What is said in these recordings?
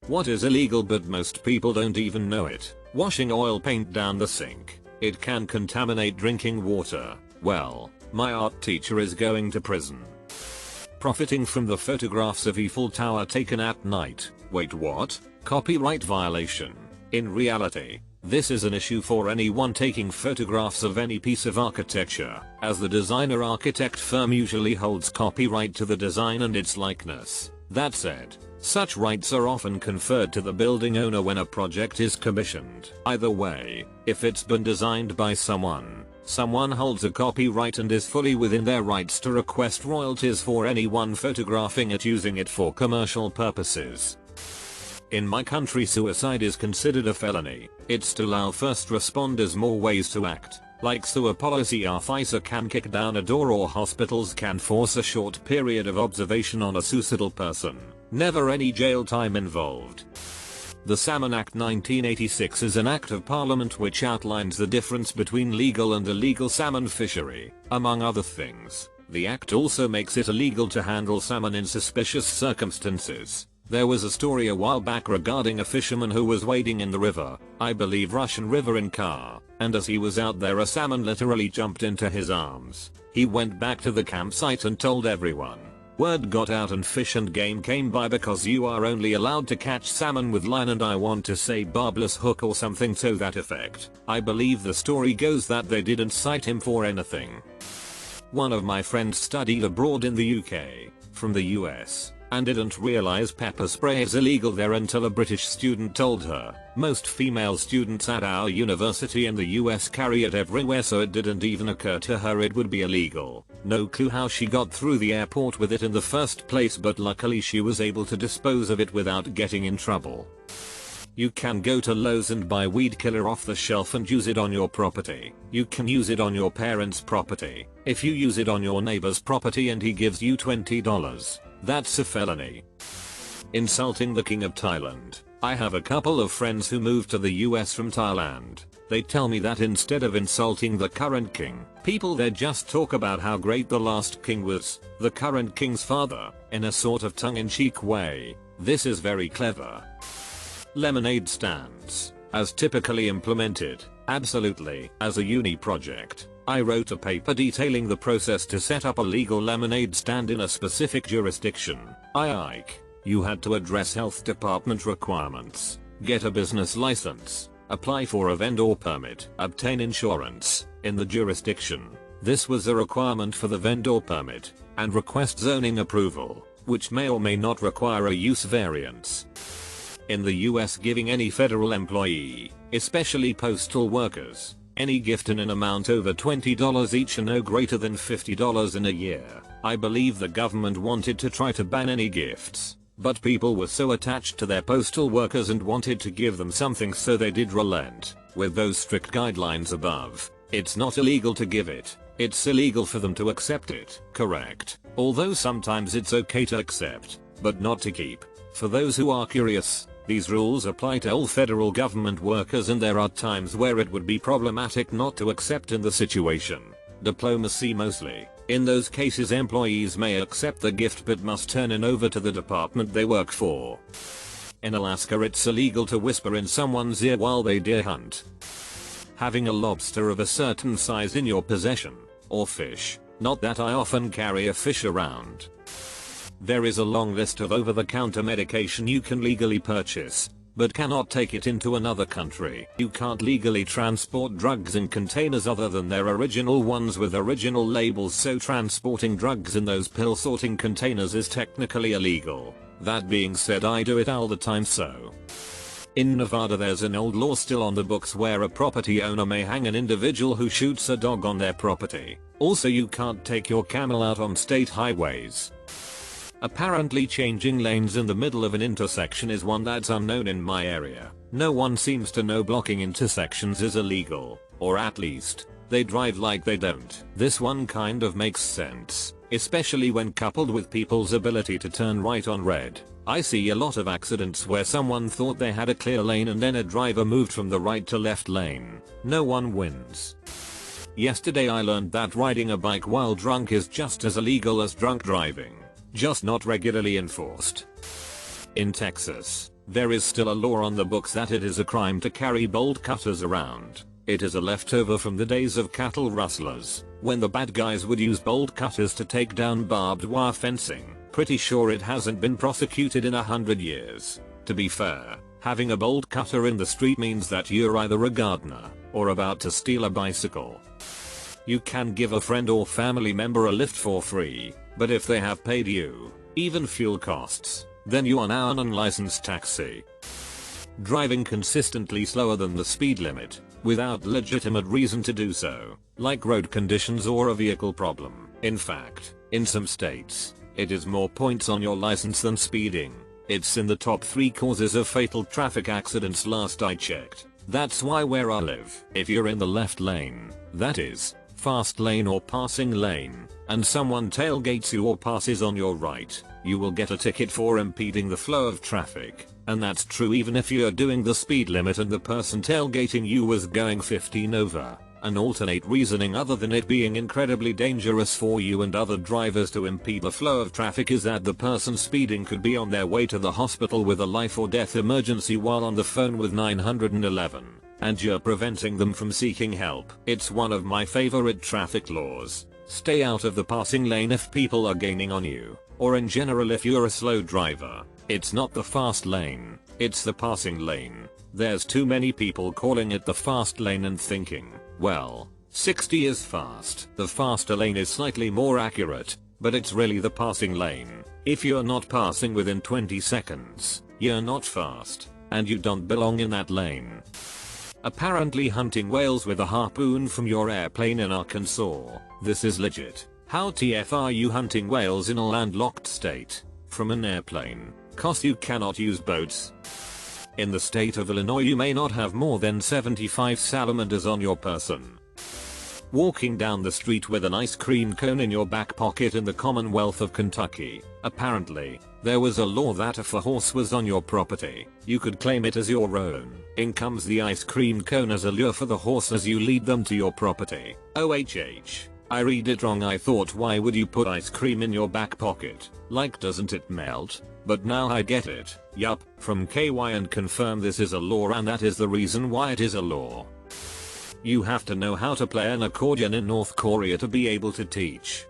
What is illegal but most people don't even know it? Washing oil paint down the sink. It can contaminate drinking water. Well, my art teacher is going to prison. Profiting from the photographs of Eiffel Tower taken at night. Wait, what? Copyright violation. In reality, this is an issue for anyone taking photographs of any piece of architecture, as the designer architect firm usually holds copyright to the design and its likeness. That said, such rights are often conferred to the building owner when a project is commissioned. Either way, if it's been designed by someone holds a copyright and is fully within their rights to request royalties for anyone photographing it using it for commercial purposes. In my country, suicide is considered a felony. It's to allow first responders more ways to act, like so a policy officer can kick down a door or hospitals can force a short period of observation on a suicidal person. Never any jail time involved. The Salmon Act 1986 is an act of parliament which outlines the difference between legal and illegal salmon fishery, among other things. The act also makes it illegal to handle salmon in suspicious circumstances. There was a story a while back regarding a fisherman who was wading in the river, I believe Russian River in car, and as he was out there a salmon literally jumped into his arms. He went back to the campsite and told everyone. Word got out and Fish and Game came by because you are only allowed to catch salmon with line and I want to say barbless hook or something to that effect. I believe the story goes that they didn't cite him for anything. One of my friends studied abroad in the UK, from the US, and didn't realize pepper spray is illegal there until a British student told her. Most female students at our university in the US carry it everywhere, so it didn't even occur to her it would be illegal. No clue how she got through the airport with it in the first place, but luckily she was able to dispose of it without getting in trouble. You can go to Lowe's and buy weed killer off the shelf and use it on your property. You can use it on your parents' property. If you use it on your neighbor's property and he gives you $20, that's a felony. Insulting the King of Thailand. I have a couple of friends who moved to the US from Thailand. They tell me that instead of insulting the current king, people there just talk about how great the last king was, the current king's father, in a sort of tongue-in-cheek way. This is very clever. Lemonade stands. As typically implemented, absolutely. As a uni project, I wrote a paper detailing the process to set up a legal lemonade stand in a specific jurisdiction. You had to address health department requirements, get a business license, apply for a vendor permit, obtain insurance in the jurisdiction. This was a requirement for the vendor permit, and request zoning approval, which may or may not require a use variance. In the US, giving any federal employee, especially postal workers, any gift in an amount over $20 each and no greater than $50 in a year. I believe the government wanted to try to ban any gifts, but people were so attached to their postal workers and wanted to give them something, so they did relent. With those strict guidelines above, it's not illegal to give it, it's illegal for them to accept it. Correct. Although sometimes it's okay to accept, but not to keep. For those who are curious, these rules apply to all federal government workers, and there are times where it would be problematic not to accept in the situation. Diplomacy mostly. In those cases, employees may accept the gift but must turn it over to the department they work for. In Alaska, it's illegal to whisper in someone's ear while they deer hunt. Having a lobster of a certain size in your possession, or fish. Not that I often carry a fish around. There is a long list of over-the-counter medication you can legally purchase, but cannot take it into another country. You can't legally transport drugs in containers other than their original ones with original labels, so transporting drugs in those pill sorting containers is technically illegal. That being said, I do it all the time. So in Nevada, there's an old law still on the books where a property owner may hang an individual who shoots a dog on their property. Also, you can't take your camel out on state highways. Apparently, changing lanes in the middle of an intersection is one that's unknown in my area. No one seems to know blocking intersections is illegal, or at least, they drive like they don't. This one kind of makes sense, especially when coupled with people's ability to turn right on red. I see a lot of accidents where someone thought they had a clear lane and then a driver moved from the right to left lane. No one wins. Yesterday I learned that riding a bike while drunk is just as illegal as drunk driving, just not regularly enforced. In Texas, There is still a law on the books that it is a crime to carry bolt cutters around. It is a leftover from the days of cattle rustlers, when the bad guys would use bolt cutters to take down barbed wire fencing. Pretty sure it hasn't been prosecuted in 100 years. To be fair, having a bolt cutter in the street means that you're either a gardener or about to steal a bicycle. You can give a friend or family member a lift for free, but if they have paid you, even fuel costs, then you are now an unlicensed taxi. Driving consistently slower than the speed limit, without legitimate reason to do so, like road conditions or a vehicle problem. In fact, in some states, it is more points on your license than speeding. It's in the top 3 causes of fatal traffic accidents last I checked. That's why where I live, if you're in the left lane, that is, fast lane or passing lane, and someone tailgates you or passes on your right, you will get a ticket for impeding the flow of traffic. And that's true even if you're doing the speed limit and the person tailgating you was going 15 over. An alternate reasoning other than it being incredibly dangerous for you and other drivers to impede the flow of traffic is that the person speeding could be on their way to the hospital with a life or death emergency while on the phone with 911, and you're preventing them from seeking help. It's one of my favorite traffic laws. Stay out of the passing lane if people are gaining on you, or in general if you're a slow driver. It's not the fast lane, it's the passing lane. There's too many people calling it the fast lane and thinking, well, 60 is fast. The faster lane is slightly more accurate, but it's really the passing lane. If you're not passing within 20 seconds, you're not fast, and you don't belong in that lane. Apparently hunting whales with a harpoon from your airplane in Arkansas. This is legit. How TF are you hunting whales in a landlocked state? From an airplane. Cause you cannot use boats. In the state of Illinois you may not have more than 75 salamanders on your person. Walking down the street with an ice cream cone in your back pocket in the Commonwealth of Kentucky. Apparently, there was a law that if a horse was on your property, you could claim it as your own. In comes the ice cream cone as a lure for the horse as you lead them to your property. OHH. I read it wrong. I thought why would you put ice cream in your back pocket? Like doesn't it melt? But now I get it. Yup, from KY and confirm this is a law and that is the reason why it is a law. You have to know how to play an accordion in North Korea to be able to teach.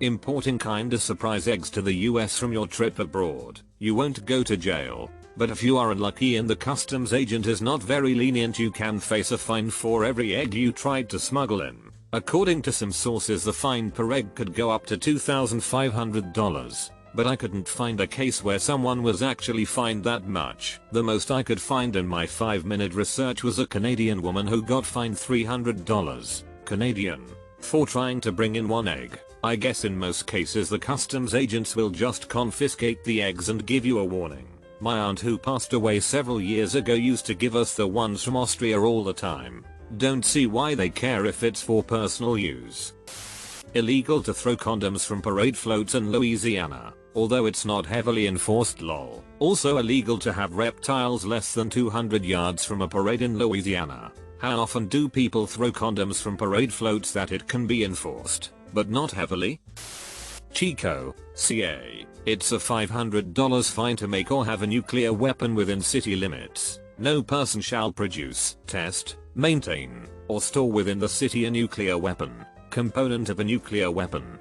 Importing kinda surprise eggs to the US from your trip abroad. You won't go to jail, but if you are unlucky and the customs agent is not very lenient you can face a fine for every egg you tried to smuggle in. According to some sources the fine per egg could go up to $2,500. But I couldn't find a case where someone was actually fined that much. The most I could find in my 5-minute research was a Canadian woman who got fined $300 Canadian for trying to bring in 1 egg. I guess in most cases the customs agents will just confiscate the eggs and give you a warning. My aunt who passed away several years ago used to give us the ones from Austria all the time. Don't see why they care if it's for personal use. Illegal to throw condoms from parade floats in Louisiana, although it's not heavily enforced lol. Also illegal to have reptiles less than 200 yards from a parade in Louisiana. How often do people throw condoms from parade floats that it can be enforced, but not heavily? Chico, CA. It's a $500 fine to make or have a nuclear weapon within city limits. No person shall produce, test, maintain, or store within the city a nuclear weapon, component of a nuclear weapon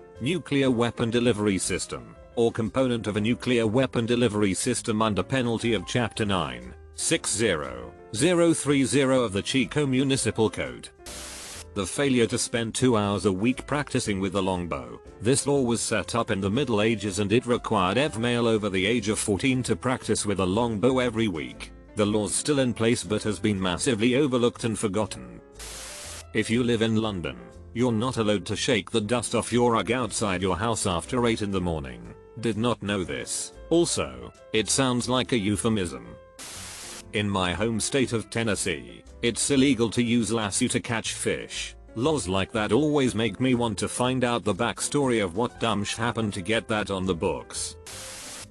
delivery system, or component of a nuclear weapon delivery system under penalty of Chapter 96030 of the Chico Municipal Code. The failure to spend 2 hours a week practicing with the longbow. This law was set up in the Middle Ages and it required every male over the age of 14 to practice with a longbow every week. The law's still in place but has been massively overlooked and forgotten. If you live in London, you're not allowed to shake the dust off your rug outside your house after 8 in the morning. Did not know this. Also, it sounds like a euphemism. In my home state of Tennessee, it's illegal to use lasso to catch fish. Laws like that always make me want to find out the backstory of what dumb sh happened to get that on the books.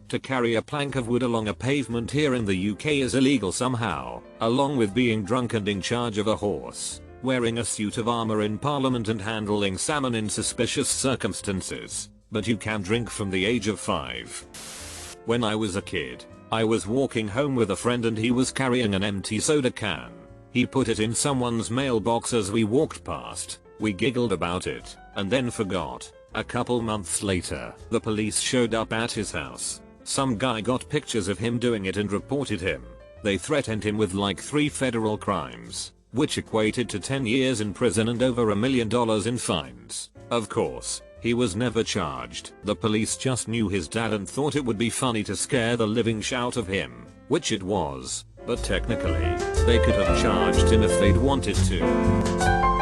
To carry a plank of wood along a pavement here in the UK is illegal somehow, along with being drunk and in charge of a horse, wearing a suit of armor in Parliament and handling salmon in suspicious circumstances. But you can drink from the age of 5. When I was a kid, I was walking home with a friend and he was carrying an empty soda can. He put it in someone's mailbox as we walked past. We giggled about it and then forgot. A couple months later, the police showed up at his house. Some guy got pictures of him doing it and reported him. They threatened him with like 3 federal crimes, which equated to 10 years in prison and over $1 million in fines. Of course, he was never charged. The police just knew his dad and thought it would be funny to scare the living shit out of him, which it was, but technically, they could have charged him if they'd wanted to.